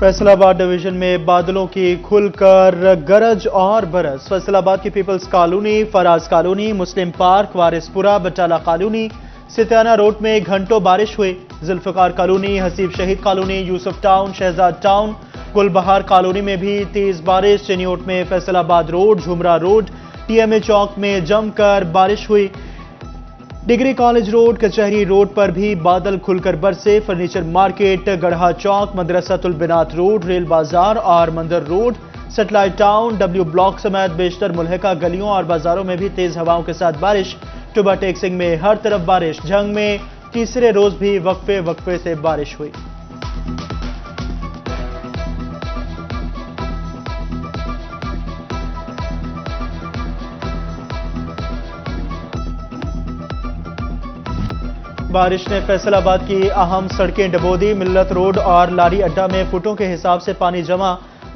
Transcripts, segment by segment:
Faisalabad division में बादलों की खुलकर गरज और बरस। फैसलाबाद की peoples colony, Faraz colony, Muslim park, Warispura, Batala colony, Sitana road में घंटों बारिश हुई। Zulfiqar colony, Haseeb Shaheed colony, Yousuf town, Shahzad town, Gulbahar colony में भी तेज बारिश। चिनियोट में Faisalabad road, Jhumra road, TMA चौक में जमकर बारिश हुई। डिग्री कॉलेज रोड, कचहरी रोड पर भी बादल खुलकर बरसे। फर्नीचर मार्केट, गढ़ा चौक, मदरसातुल बिनात रोड, रेल बाजार और मंदिर road, satellite town, W block समेत बेशतर मुल्हिका गलियों और बाजारों में भी तेज हवाओं के साथ बारिश। टुबा टेक्सिंग में हर तरफ बारिश। झंग में तीसरे रोज भी वक्फे वक्फे से बारिश हुई। बारिश ने फैसलाबाद की अहम सड़कें डबो दी। मिल्लत रोड और लारी अड्डा में फुटों के हिसाब से पानी जमा।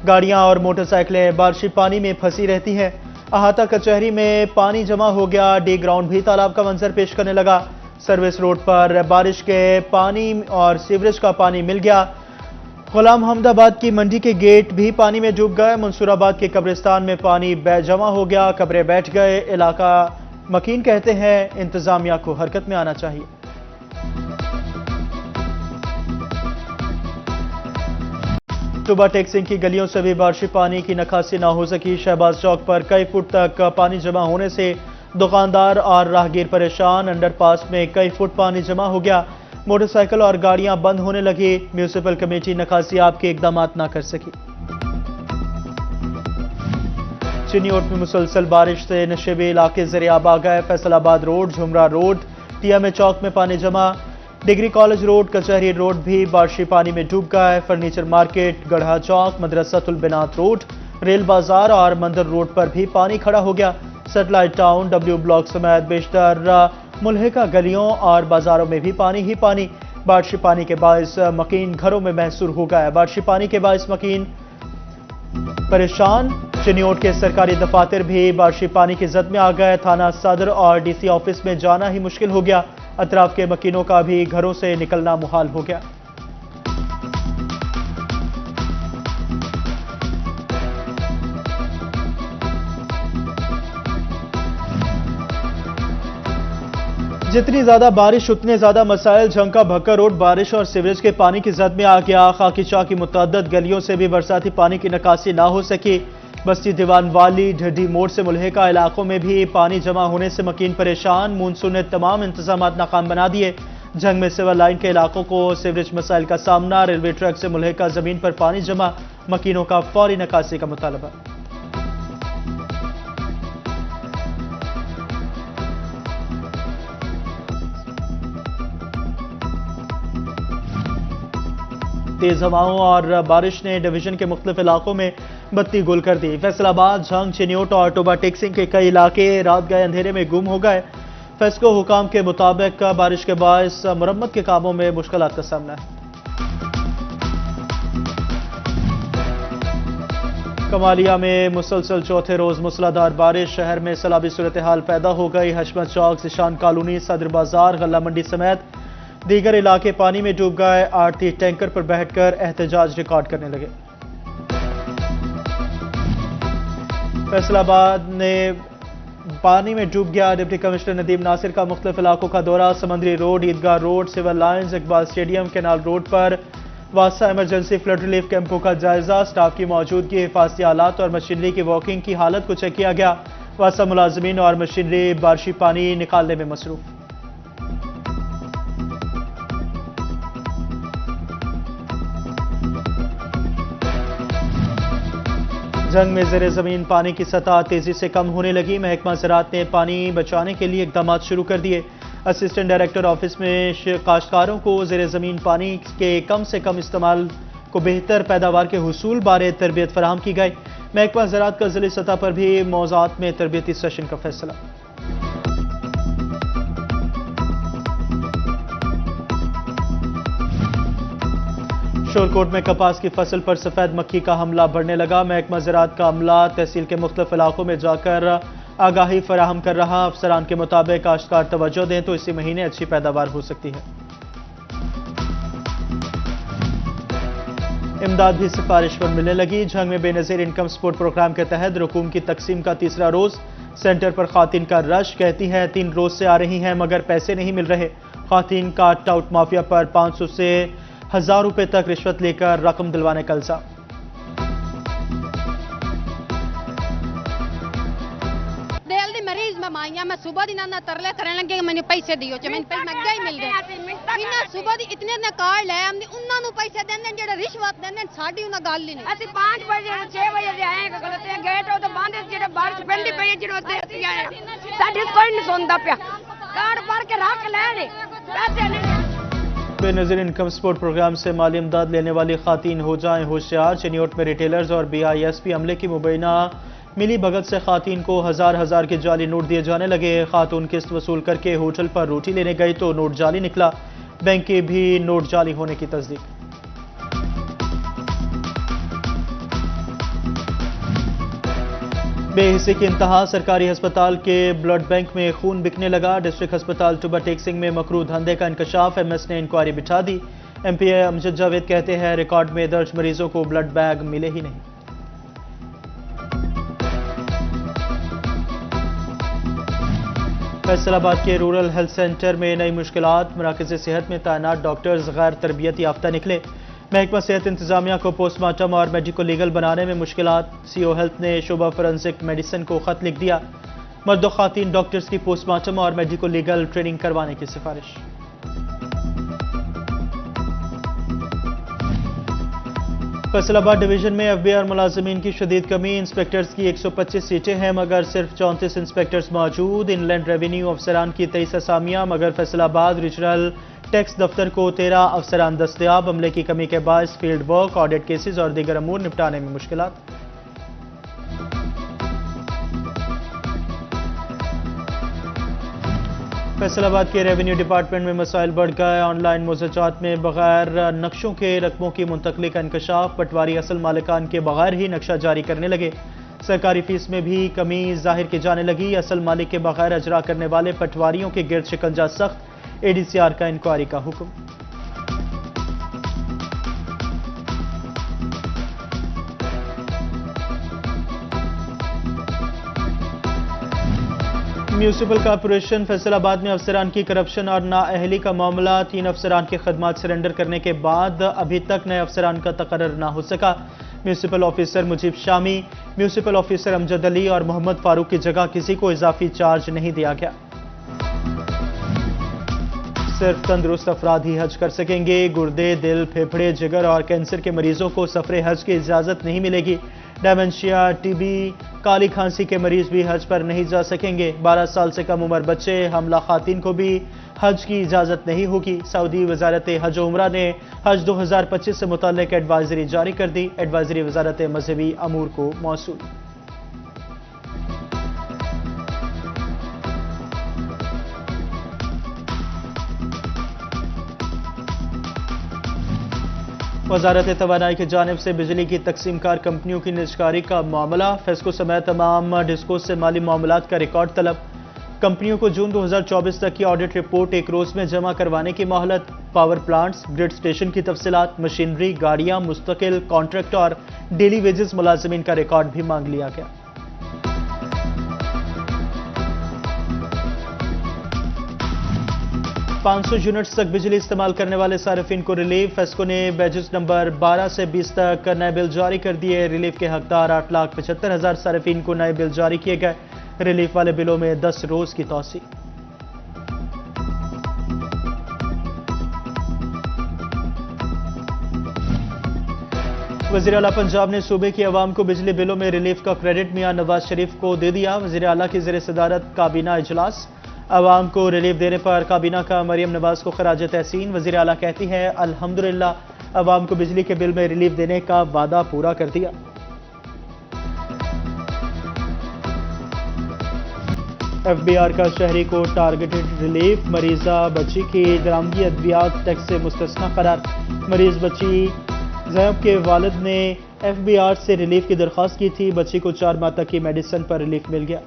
गाड़ियां और मोटरसाइकिलें बारिशी पानी में फंसी रहती हैं। अहाता कचहरी में पानी जमा हो गया। डी ग्राउंड भी तालाब का मंजर पेश करने लगा। सर्विस रोड पर बारिश के पानी और सीवरेज का पानी मिल गया। गुलाम हमदाबाद की मंडी के गेट भी पानी में डूब गए। मंसूराबाद के कब्रिस्तान में पानी जमा हो गया। कब्रें बैठ गए। इलाका मकीन कहते हैं इंतजामिया को हरकत में आना चाहिए। टुबा टेक्सिंग की गलियों से भी बारिशी पानी की निकासी ना हो सकी। शहबाज चौक पर कई फुट तक पानी जमा होने से दुकानदार और राहगीर परेशान। अंडरपास में कई फुट पानी जमा हो गया। मोटरसाइकिल और गाड़ियां बंद होने लगी। म्यूनिसिपल कमेटी निकासी आपके इकदाम ना कर सकी। चिनियोट में मुसलसल बारिश से नशेबी इलाके ज़रियाब आ गए। Faisalabad road, Jhumra road, TMA चौक में पानी जमा। डिग्री कॉलेज रोड, कचहरी रोड भी बारिशी पानी में डूब गए। फर्नीचर मार्केट, गढ़ा चौक, मदरसातुल बिनात रोड, रेल बाजार और मंदिर रोड पर भी पानी खड़ा हो गया। सेटेलाइट टाउन, डब्ल्यू ब्लॉक समेत बेशतर मुल्हिका गलियों और बाजारों में भी पानी ही पानी। बारिशी पानी के बायस मकीन घरों में महसूर हो गया। बारिशी पानी के बायस मकीन परेशान। चिनियोट के सरकारी दफातर भी बारिशी पानी की जद में आ गए। थाना सदर और डीसी ऑफिस में जाना ही मुश्किल हो गया। अतराफ के मकीनों का भी घरों से निकलना मुहाल हो गया। जितनी ज्यादा बारिश उतने ज्यादा मसाइल। झंग का भक्कर रोड बारिश और सीवरेज के पानी की जद में आ गया। खाकी शाह की मुतअद्दिद गलियों से भी बरसाती पानी की निकासी ना हो सकी। बस्ती दीवान वाली, ढड्डी मोड़ से मुल्हिका इलाकों में भी पानी जमा होने से मकीन परेशान। मानसून ने तमाम इंतजाम नाकाम बना दिए। झंग में सिविल लाइन के इलाकों को सीवरेज मसाइल का सामना। रेलवे ट्रैक से मुल्हिका जमीन पर पानी जमा। मकीनों का फौरी निकासी का मुतालबा। तेज हवाओं और बारिश ने डिवीजन के मुख्तलिफ इलाकों में बत्ती गुल कर दी। फैसलाबाद, झंग, चिनियोट और टुबा टेक्सिंग के कई इलाके रात गए अंधेरे में गुम हो गए। फेस्को हुकाम के मुताबिक बारिश के बायस मरम्मत के कामों में मुश्किलात का सामना है। कमालिया में मुसलसल चौथे रोज मूसलाधार बारिश। शहर में सैलाबी सूरत हाल पैदा हो गई। हशमत चौक, जिशान कॉलोनी, सदर बाजार, गल्ला मंडी समेत दीगर इलाके पानी में डूब गए। आरती टैंकर पर बैठकर एहतजाज रिकॉर्ड करने लगे। फैसलाबाद ने पानी में डूब गया। डिप्टी कमिश्नर नदीम नासिर का मुख्तलिफ इलाकों का दौरा। Samundri road, Eidgah road, civil lines, Iqbal stadium, canal road पर वासा इमरजेंसी फ्लड रिलीफ कैंपों का जायजा। स्टाफ की मौजूदगी, हिफाजती आलात और मशीनरी की वर्किंग की हालत को चेक किया गया। वासा मुलाजमीन और मशीनरी बारिशी पानी निकालने में मसरूफ। झंग में ज़ेरे ज़मीन पानी की सतह तेजी से कम होने लगी। महकमा ज़राअत ने पानी बचाने के लिए इकदाम शुरू कर दिए। असिस्टेंट डायरेक्टर ऑफिस में काश्तकारों को ज़ेरे ज़मीन पानी के कम से कम इस्तेमाल को बेहतर पैदावार के हुसूल बारे तरबियत फराहम की गई। महकमा ज़राअत का ज़िली सतह पर भी मौज़ूआत में तरबियती सेशन का फैसला। शोरकोट में कपास की फसल पर सफेद मक्खी का हमला बढ़ने लगा। महकमा ज़राअत का अमला तहसील के मुख्तलिफ इलाकों में जाकर आगाही फराहम कर रहा। अफसरान के मुताबिक काश्तकार तवज्जो दें तो इसी महीने अच्छी पैदावार हो सकती है। इमदाद भी सिफारिश पर मिलने लगी। झंग में बेनज़ीर इनकम सपोर्ट प्रोग्राम के तहत रकूम की तकसीम का तीसरा रोज। सेंटर पर खातिन का रश, कहती है 3 रोज से आ रही हैं मगर पैसे नहीं मिल रहे। खातिन का टाउट माफिया पर 500 से 1000 रुपए तक रिश्वत लेकर रकम दिलवाने का इल्जाम। मैं सुबह दिन तरले करने लगे मैंने पैसे दियो मैंने पैसे महंगा ही मिल गए इन्ना सुबह दी इतने ने कार्ड ले हमने उन्ना नु पैसे देंदे जेड़ा रिश्वत देंदे साडी उना गल ही नहीं। ਅਸੀਂ 5 ਵਜੇ 6 ਵਜੇ ਦੇ ਆਏ ਗਲਤ ਹੈ ਗੇਟ ਉਹ ਤਾਂ ਬੰਦ ਜਿਹੜੇ ਬਾਰਿਸ਼ ਪੈਂਦੀ ਪਈ ਜਿਹੜੇ ਉੱਤੇ ਅਸੀਂ ਆਏ ਸਾਡੀ ਕੋਈ ਨਹੀਂ ਸੁਣਦਾ ਪਿਆ कार्ड भर के रख लेने पैसे नहीं। बेनज़ीर इनकम सपोर्ट प्रोग्राम से माली इमदाद लेने वाली खातन हो जाएं होशियार। चिन्योट में रिटेलर्स और BISP अमले की मुबैना मिली भगत से खातन को हजार के जाली नोट दिए जाने लगे। खातून किस्त वसूल करके होटल पर रोटी लेने गई तो नोट जाली निकला। बैंक के भी नोट जाली होने की तस्दीक। बेहिसी की इंतहा, सरकारी अस्पताल के ब्लड बैंक में खून बिकने लगा। डिस्ट्रिक्ट अस्पताल टुबा टेक्सिंग में मकरू धंधे का इंकशाफ, MS ने इंक्वायरी बिठा दी। MPA अमजद जावेद कहते हैं रिकॉर्ड में दर्ज मरीजों को ब्लड बैग मिले ही नहीं। फैसलाबाद के रूरल हेल्थ सेंटर में नई मुश्किलात, मराकज़ सेहत में तैनात डॉक्टर्स गैर तरबियत याफ्ता निकले। महकमा सेहत इंतजामिया को पोस्टमार्टम और मेडिको लीगल बनाने में मुश्किलात। CO हेल्थ ने शोबा फोरेंसिक मेडिसिन को खत लिख दिया। मर्द व खातीन डॉक्टर्स की पोस्टमार्टम और मेडिको लीगल ट्रेनिंग करवाने की सिफारिश। फैसलाबाद डिवीजन में FBR मुलाजमीन की शदीद कमी। इंस्पेक्टर्स की 125 सीटें हैं मगर सिर्फ 34 इंस्पेक्टर्स मौजूद। इनलैंड रेवेन्यू अफसरान की 23 असामियां मगर फैसलाबाद रीजनल टैक्स दफ्तर को 13 अफसरान दस्तयाब। अमले की कमी के बायस फील्ड वर्क, ऑडिट केसेस और दीगर अमूर निपटाने में मुश्किलात। फैसलाबाद के रेवेन्यू डिपार्टमेंट में मसाइल बढ़ गए। ऑनलाइन मुज़ाजात में बगैर नक्शों के रकमों की मुंतकली का इंकशाफ। पटवारी असल मालिकान के बगैर ही नक्शा जारी करने लगे। सरकारी फीस में भी कमी जाहिर की जाने लगी। असल मालिक के बगैर अजरा करने वाले पटवारियों के गिर्द शिकंजा सख्त। ADCR का इंक्वायरी का हुक्म। म्यूनिसिपल कॉर्पोरेशन फैसलाबाद में अफसरान की करप्शन और नाअहली का मामला। 3 अफसरान की खदमात सरेंडर करने के बाद अभी तक नए अफसरान का तकर्रर ना हो सका। Municipal officer Mujib Shami, municipal officer Amjad Ali और मोहम्मद फारूक की जगह किसी को इजाफी चार्ज नहीं दिया गया। सिर्फ तंदुरुस्त अफराद ही हज कर सकेंगे। गुर्दे, दिल, फेफड़े, जिगर और कैंसर के मरीजों को सफरे हज की इजाजत नहीं मिलेगी। डायमेंशिया, TB, काली खांसी के मरीज भी हज पर नहीं जा सकेंगे। 12 साल से कम उम्र बच्चे, हमला खातिन को भी हज की इजाजत नहीं होगी। सऊदी वजारत हज उमरा ने हज 2025 से मुताल्लिक एडवाइजरी जारी कर दी। एडवाइजरी वजारत मजहबी अमूर को मौसूल। वजारत तवानाई की जानिब से बिजली की तकसीमकार कंपनियों की निजकारी का मामला। फेस्को समेत तमाम डिस्को से माली मामलात का रिकॉर्ड तलब। कंपनियों को जून 2024 तक की ऑडिट रिपोर्ट 1 रोज में जमा करवाने की मोहलत। पावर प्लांट्स, ग्रिड स्टेशन की तफसीलात, मशीनरी, गाड़ियां, मुस्तकिल कॉन्ट्रैक्ट और डेली वेजेस मुलाजमीन का रिकॉर्ड भी मांग लिया गया। $500 यूनिट्स तक बिजली इस्तेमाल करने वाले सार्फिन को रिलीफ। फेस्को ने बैजेस नंबर 12 से 20 तक नए बिल जारी कर दिए। रिलीफ के हकदार 8,75,000 सार्फिन को नए बिल जारी किए गए। रिलीफ वाले बिलों में 10 रोज की तौसी। वज़ीर आला पंजाब ने सूबे की अवाम को बिजली बिलों में रिलीफ का क्रेडिट मियां नवाज शरीफ को दे दिया। वज़ीर आला की ज़ेर सदारत काबीना इजलास। अवाम को रिलीफ देने पर काबीना का मरियम नवाज को खराज तहसीन। वज़ीर आला कहती है अल्हम्दुलिल्लाह अवाम को बिजली के बिल में रिलीफ देने का वादा पूरा कर दिया। FBR का शहरी को टारगेटेड रिलीफ। मरीजा बच्ची की दरामदी अद्वियात टैक्स से मुस्तस्ना करार। मरीज बच्ची ज़ैनब के वालिद ने FBR से रिलीफ की दरख्वास्त की थी। बच्ची को 4 माह तक की मेडिसिन पर रिलीफ मिल गया।